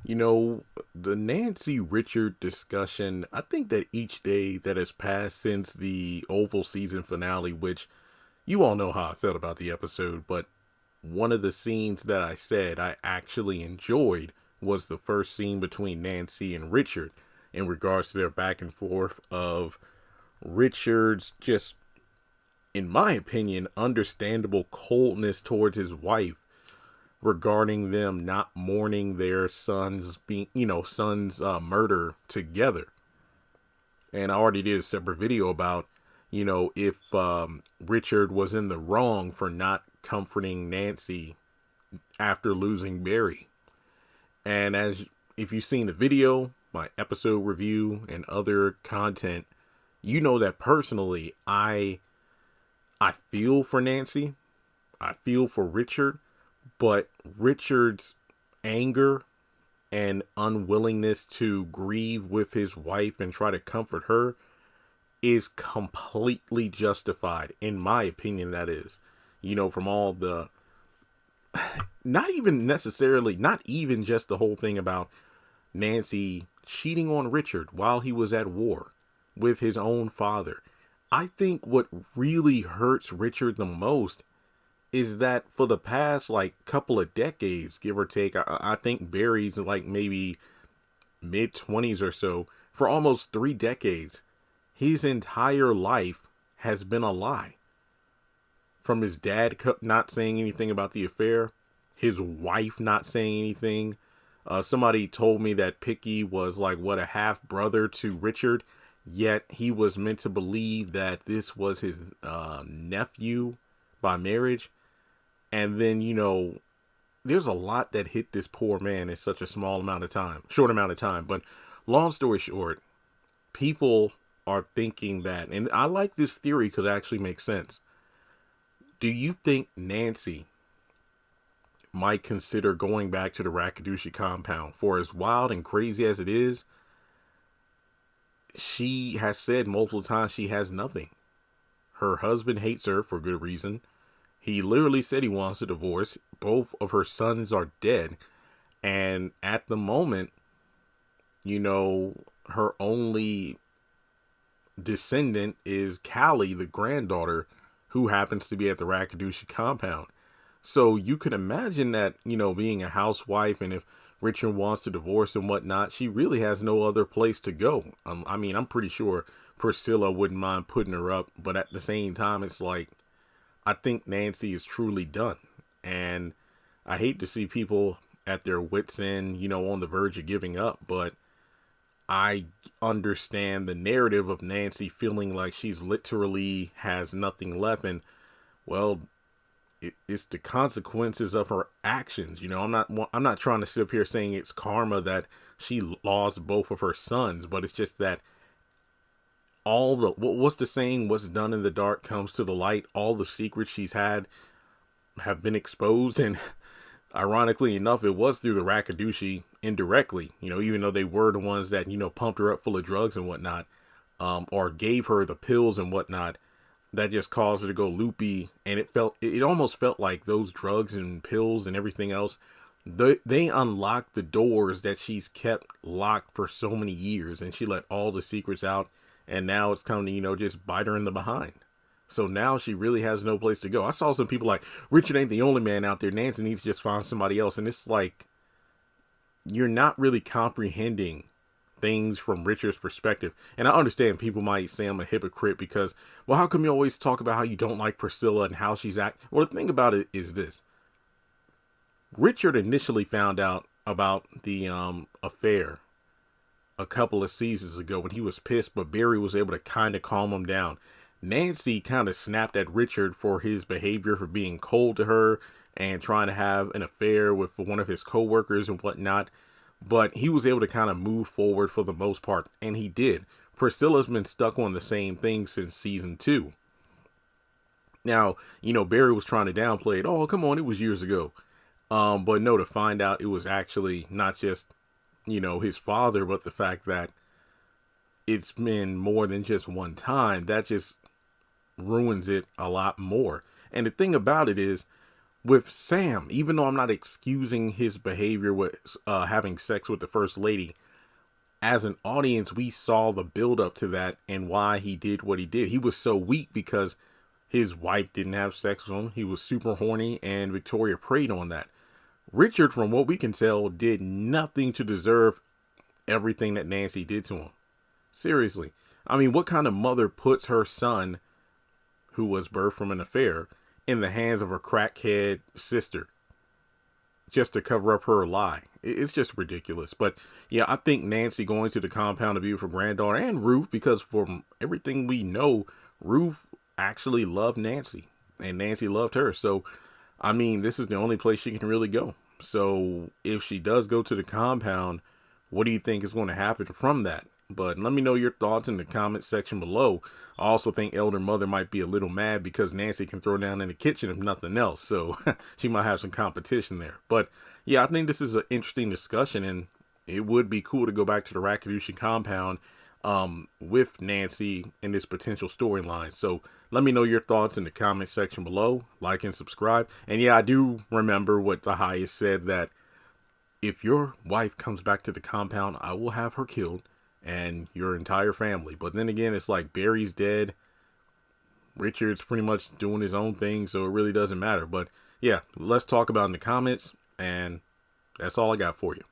You know, the Nancy Richard discussion, I think that each day that has passed since the Oval season finale, which you all know how I felt about the episode, but one of the scenes that I said I actually enjoyed was the first scene between Nancy and Richard in regards to their back and forth of Richard's just, in my opinion, understandable coldness towards his wife regarding them not mourning their son's murder together. And I already did a separate video about, if Richard was in the wrong for not comforting Nancy after losing Barry. And as if you've seen the video, my episode review, and other content, you know that personally, I feel for Nancy. I feel for Richard, but Richard's anger and unwillingness to grieve with his wife and try to comfort her is completely justified, in my opinion. That is, from all the, not even necessarily, not even just the whole thing about Nancy cheating on Richard while he was at war with his own father. I think what really hurts Richard the most is that for the past like couple of decades, give or take, I think Barry's like maybe mid 20s or so, for almost 3 decades, his entire life has been a lie. From his dad not saying anything about the affair, his wife not saying anything. Somebody told me that Picky was like, what, a half brother to Richard, yet he was meant to believe that this was his nephew by marriage. And then, there's a lot that hit this poor man in such a short amount of time. But long story short, people are thinking that, and I like this theory because it actually makes sense. Do you think Nancy might consider going back to the Rakudushi compound? For as wild and crazy as it is, she has said multiple times she has nothing. Her husband hates her for good reason. He literally said he wants a divorce. Both of her sons are dead. And at the moment, her only descendant is Callie, the granddaughter, who happens to be at the Rakudushi compound. So you can imagine that, being a housewife, and if Richard wants to divorce and whatnot, she really has no other place to go. I'm pretty sure Priscilla wouldn't mind putting her up, but at the same time, it's like, I think Nancy is truly done. And I hate to see people at their wits' end, on the verge of giving up, but I understand the narrative of Nancy feeling like she's literally has nothing left. And, well, it's the consequences of her actions. I'm not trying to sit up here saying it's karma that she lost both of her sons, but it's just that what's the saying? What's done in the dark comes to the light. All the secrets she's had have been exposed, and ironically enough, it was through the Rakudushi indirectly. Even though they were the ones that pumped her up full of drugs and whatnot, or gave her the pills and whatnot, that just caused her to go loopy. And it almost felt like those drugs and pills and everything else, they unlocked the doors that she's kept locked for so many years, and she let all the secrets out. And now it's coming to, just bite her in the behind. So now she really has no place to go. I saw some people like, Richard ain't the only man out there. Nancy needs to just find somebody else. And it's like, you're not really comprehending things from Richard's perspective. And I understand people might say I'm a hypocrite because, well, how come you always talk about how you don't like Priscilla and how she's acting? Well, the thing about it is this. Richard initially found out about the affair a couple of seasons ago when he was pissed, but Barry was able to kind of calm him down. Nancy kind of snapped at Richard for his behavior, for being cold to her and trying to have an affair with one of his coworkers and whatnot. But he was able to kind of move forward for the most part, and he did. Priscilla's been stuck on the same thing since season 2. Now, Barry was trying to downplay it. Oh, come on, it was years ago. But no, to find out it was actually not just his father, but the fact that it's been more than just one time, that just ruins it a lot more. And the thing about it is, with Sam, even though I'm not excusing his behavior with having sex with the first lady, as an audience, we saw the build up to that and why he did what he did. He was so weak because his wife didn't have sex with him. He was super horny, and Victoria preyed on that. Richard, from what we can tell, did nothing to deserve everything that Nancy did to him. Seriously. I mean, what kind of mother puts her son, who was birthed from an affair, in the hands of a crackhead sister just to cover up her lie? It's just ridiculous. But yeah, I think Nancy going to the compound to be with her granddaughter, and Ruth, because from everything we know, Ruth actually loved Nancy and Nancy loved her. So, I mean, this is the only place she can really go. So if she does go to the compound, what do you think is going to happen from that? But let me know your thoughts in the comment section below. I also think Elder Mother might be a little mad because Nancy can throw down in the kitchen if nothing else. So she might have some competition there. But yeah, I think this is an interesting discussion, and it would be cool to go back to the Rakudushi compound with Nancy in this potential storyline. So let me know your thoughts in the comment section below. Like and subscribe. And yeah, I do remember what the highest said, that if your wife comes back to the compound, I will have her killed and your entire family. But then again, it's like Barry's dead. Richard's pretty much doing his own thing, so it really doesn't matter. But yeah, let's talk about it in the comments, and that's all I got for you.